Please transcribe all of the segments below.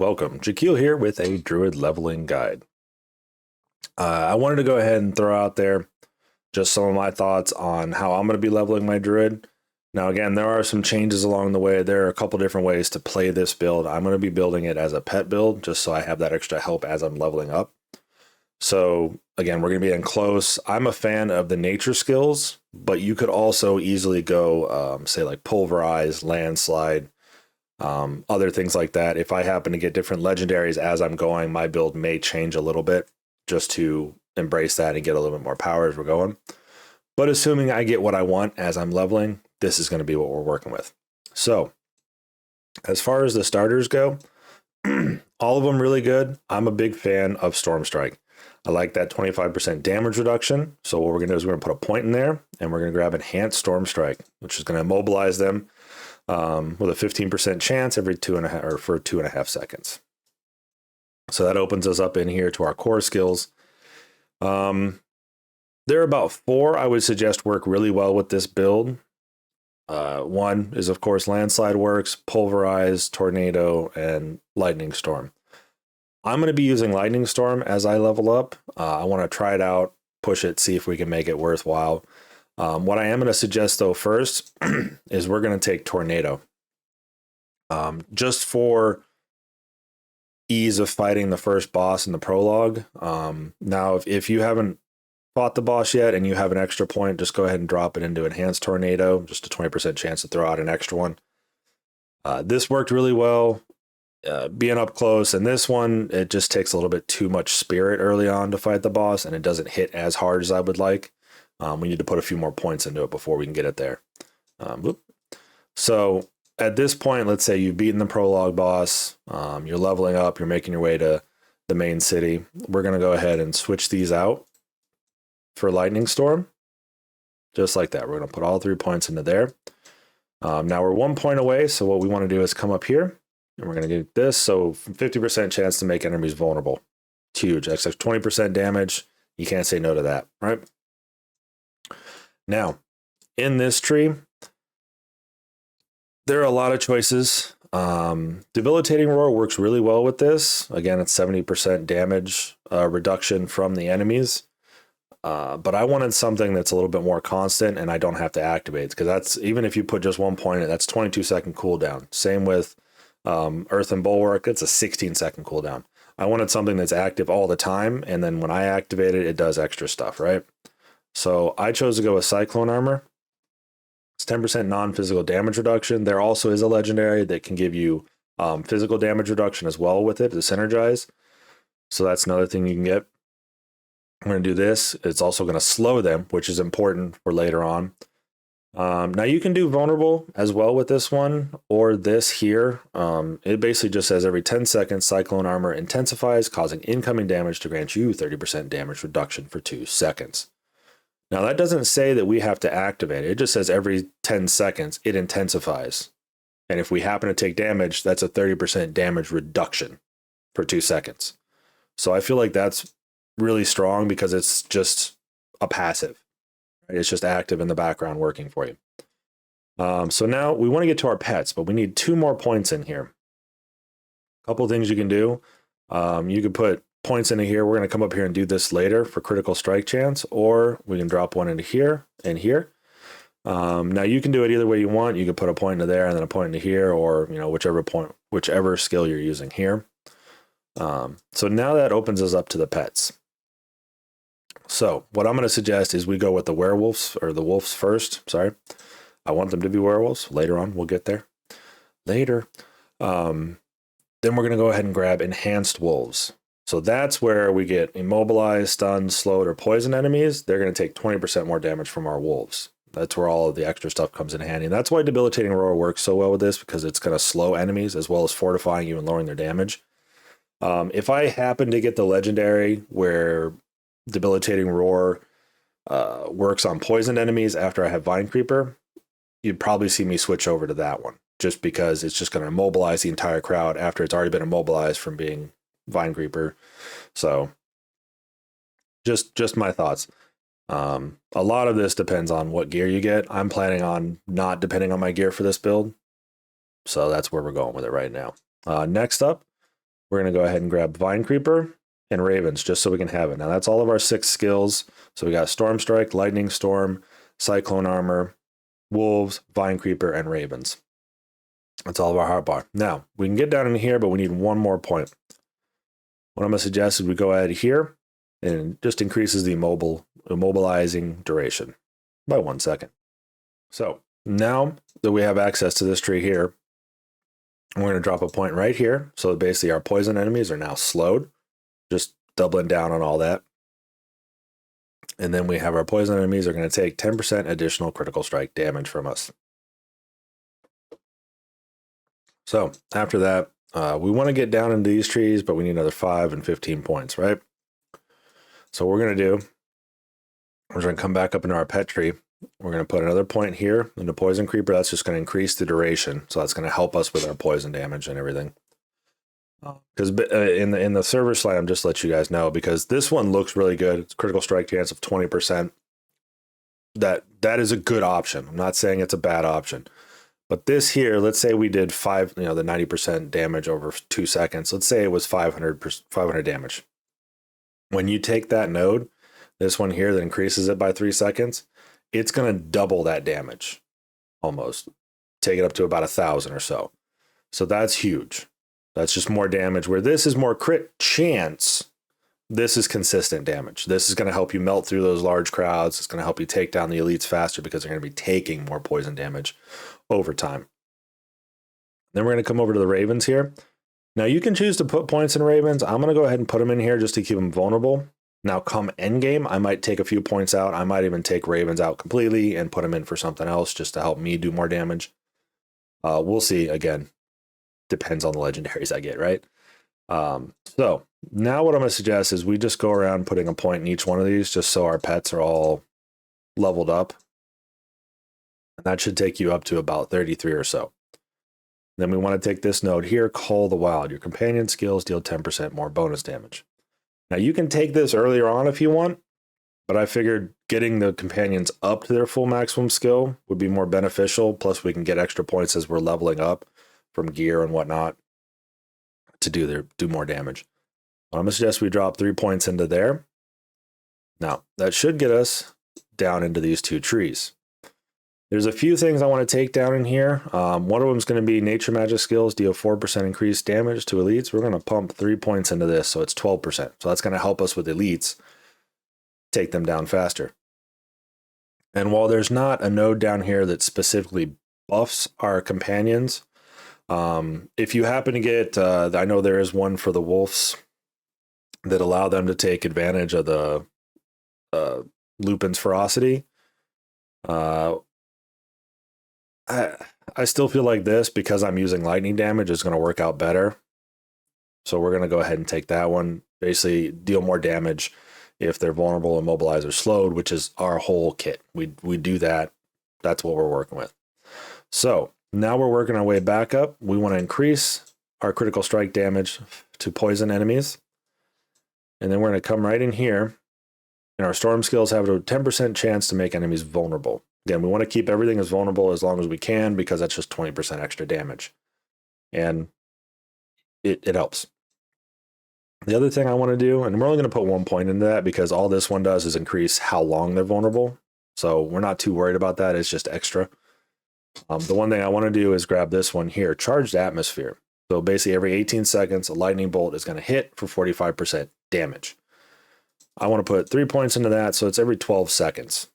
welcome. Jakeel here with a Druid leveling guide. I wanted to go ahead and throw out there just some of my thoughts on how I'm going to be leveling my Druid. Now, again, there are some changes along the way. There are a couple different ways to play this build. I'm going to be building it as a pet build, just so I have that extra help as I'm leveling up. So, again, we're going to be in close. I'm a fan of the nature skills, but you could also easily go, say, like pulverize, landslide, other things like that. If I happen to get different legendaries as I'm going, my build may change a little bit just to embrace that and get a little bit more power as we're going. But assuming I get what I want as I'm leveling, this is going to be what we're working with. So as far as the starters go, all of them really good. I'm a big fan of Storm Strike. I like that 25% damage reduction. So what we're going to do is we're going to put a point in there and we're going to grab Enhanced Storm Strike, which is going to immobilize them with a 15% chance every 2.5 seconds. So that opens us up in here to our core skills. There are about 4 I would suggest work really well with this build. One is, of course, Landslide works, Pulverize, Tornado, and Lightning Storm. I'm going to be using Lightning Storm as I level up. I want to try it out, push it, see if we can make it worthwhile. What I am going to suggest, though, first is we're going to take Tornado. Just for ease of fighting the first boss in the prologue. Now, if you haven't fought the boss yet and you have an extra point, just go ahead and drop it into Enhanced Tornado, just a 20% chance to throw out an extra one. This worked really well, being up close, and this one, it just takes a little bit too much spirit early on to fight the boss, and it doesn't hit as hard as I would like. We need to put a few more points into it before we can get it there. So at this point, let's say you've beaten the prologue boss, you're leveling up, you're making your way to the main city. We're going to go ahead and switch these out for Lightning Storm, just like that. We're going to put all 3 points into there. Now we're 1 point away, so what we want to do is come up here, and we're going to get this. So 50% chance to make enemies vulnerable. It's huge. That's like 20% damage. You can't say no to that, right? Now, in this tree, there are a lot of choices. Debilitating Roar works really well with this. Again, it's 70% damage reduction from the enemies. But I wanted something that's a little bit more constant and I don't have to activate, because that's, even if you put just 1 point in it, that's 22-second cooldown. Same with Earth and Bulwark, it's a 16-second cooldown. I wanted something that's active all the time, and then when I activate it, it does extra stuff, right? So I chose to go with Cyclone Armor. It's 10% non-physical damage reduction. There also is a legendary that can give you physical damage reduction as well with it to synergize. So that's another thing you can get. I'm going to do this. It's also going to slow them, which is important for later on. Now you can do vulnerable as well with this one, or this here. It basically just says every 10 seconds, Cyclone Armor intensifies, causing incoming damage to grant you 30% damage reduction for 2 seconds. Now that doesn't say that we have to activate it. It just says every 10 seconds it intensifies. And if we happen to take damage, that's a 30% damage reduction for 2 seconds. So I feel like that's really strong because it's just a passive. Right? It's just active in the background working for you. So now we want to get to our pets, but we need 2 more points in here. A couple of things you can do. You can put points into here. We're going to come up here and do this later for critical strike chance, or we can drop one into here and here. Now you can do it either way you want. You can put a point into there and then a point into here, or whichever skill you're using here. So now that opens us up to the pets. So what I'm going to suggest is we go with the werewolves, or the wolves first. Sorry, I want them to be werewolves. Later on, we'll get there. Later. Then we're going to go ahead and grab enhanced wolves. So that's where we get immobilized, stunned, slowed, or poisoned enemies. They're going to take 20% more damage from our wolves. That's where all of the extra stuff comes in handy. And that's why Debilitating Roar works so well with this, because it's going to slow enemies as well as fortifying you and lowering their damage. If I happen to get the legendary where Debilitating Roar works on poisoned enemies after I have Vine Creeper, you'd probably see me switch over to that one, just because it's just going to immobilize the entire crowd after it's already been immobilized from being Vine Creeper. So just my thoughts. A lot of this depends on what gear you get. I'm planning on not depending on my gear for this build, so that's where we're going with it right now. Next up, we're going to go ahead and grab Vine Creeper and Ravens just so we can have it. Now that's all of our 6 skills. So we got Storm Strike, Lightning Storm, Cyclone Armor, Wolves, Vine Creeper, and Ravens. That's all of our hotbar. Now we can get down in here, but we need one more point. What I'm going to suggest is we go ahead here and it just increases the immobilizing duration by 1 second. So now that we have access to this tree here, we're going to drop a point right here. So basically our poison enemies are now slowed, just doubling down on all that. And then we have our poison enemies are going to take 10% additional critical strike damage from us. So after that, we want to get down into these trees, but we need another 5 and 15 points, right? So what we're going to do, we're going to come back up into our pet tree. We're going to put another point here in the poison creeper. That's just going to increase the duration. So that's going to help us with our poison damage and everything. Because in the server slam, just let you guys know, because this one looks really good. It's critical strike chance of 20%. That is a good option. I'm not saying it's a bad option. But this here, let's say we did the 90% damage over 2 seconds. Let's say it was 500 damage. When you take that node, this one here that increases it by 3 seconds, it's going to double that damage almost. Take it up to about 1,000 or so. So that's huge. That's just more damage. Where this is more crit chance, this is consistent damage. This is going to help you melt through those large crowds. It's going to help you take down the elites faster because they're going to be taking more poison damage over time. Then we're going to come over to the Ravens here. Now you can choose to put points in Ravens. I'm going to go ahead and put them in here just to keep them vulnerable. Now come endgame, I might take a few points out. I might even take Ravens out completely and put them in for something else just to help me do more damage. We'll see. Again, depends on the legendaries I get, right? So now what I'm going to suggest is we just go around putting a point in each one of these just so our pets are all leveled up. And that should take you up to about 33 or so. Then we want to take this node here, Call the Wild. Your companion skills deal 10% more bonus damage. Now you can take this earlier on if you want, but I figured getting the companions up to their full maximum skill would be more beneficial. Plus we can get extra points as we're leveling up from gear and whatnot to do more damage. I'm going to suggest we drop 3 points into there. Now that should get us down into these 2 trees. There's a few things I want to take down in here. One of them is going to be nature magic skills, deal 4% increased damage to elites. We're going to pump 3 points into this, so it's 12%. So that's going to help us with elites, take them down faster. And while there's not a node down here that specifically buffs our companions, if you happen to get, I know there is one for the wolves that allow them to take advantage of the Lupin's ferocity. I still feel like this, because I'm using lightning damage, is going to work out better. So we're going to go ahead and take that one. Basically deal more damage if they're vulnerable, immobilized, or slowed, which is our whole kit. We do that. That's what we're working with. So now we're working our way back up. We want to increase our critical strike damage to poison enemies. And then we're going to come right in here. And our storm skills have a 10% chance to make enemies vulnerable. Again, we want to keep everything as vulnerable as long as we can, because that's just 20% extra damage. And it helps. The other thing I want to do, and we're only going to put 1 point into that because all this one does is increase how long they're vulnerable. So we're not too worried about that. It's just extra. The one thing I want to do is grab this one here, Charged Atmosphere. So basically every 18 seconds, a lightning bolt is going to hit for 45% damage. I want to put 3 points into that, so it's every 12 seconds.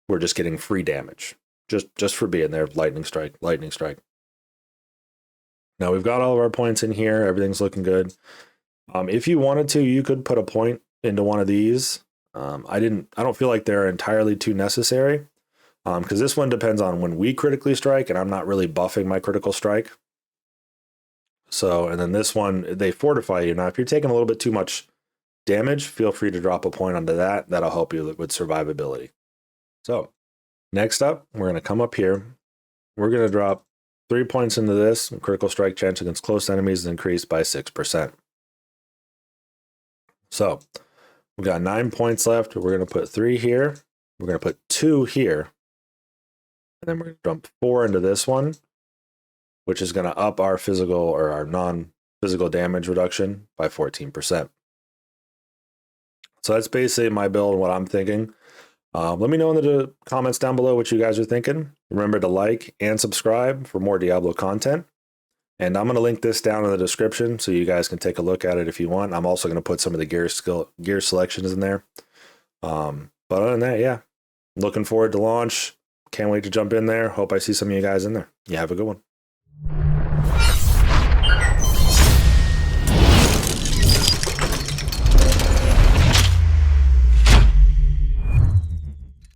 We're just getting free damage, just for being there. Lightning strike, lightning strike. Now we've got all of our points in here. Everything's looking good. If you wanted to, you could put a point into one of these. I don't feel like they're entirely too necessary, because this one depends on when we critically strike, and I'm not really buffing my critical strike. So, and then this one, they fortify you. Now, if you're taking a little bit too much damage, feel free to drop a point onto that. That'll help you with survivability. So next up, we're going to come up here. We're going to drop 3 points into this. Critical strike chance against close enemies is increased by 6%. So we've got 9 points left. We're going to put 3 here. We're going to put 2 here. And then we're going to dump 4 into this one, which is going to up our physical, or our physical damage reduction by 14%. So that's basically my build and what I'm thinking. Let me know in the comments down below what you guys are thinking. Remember to like and subscribe for more Diablo content. And I'm going to link this down in the description so you guys can take a look at it if you want. I'm also going to put some of the gear selections in there. But other than that, yeah, looking forward to launch. Can't wait to jump in there. Hope I see some of you guys in there. You have a good one.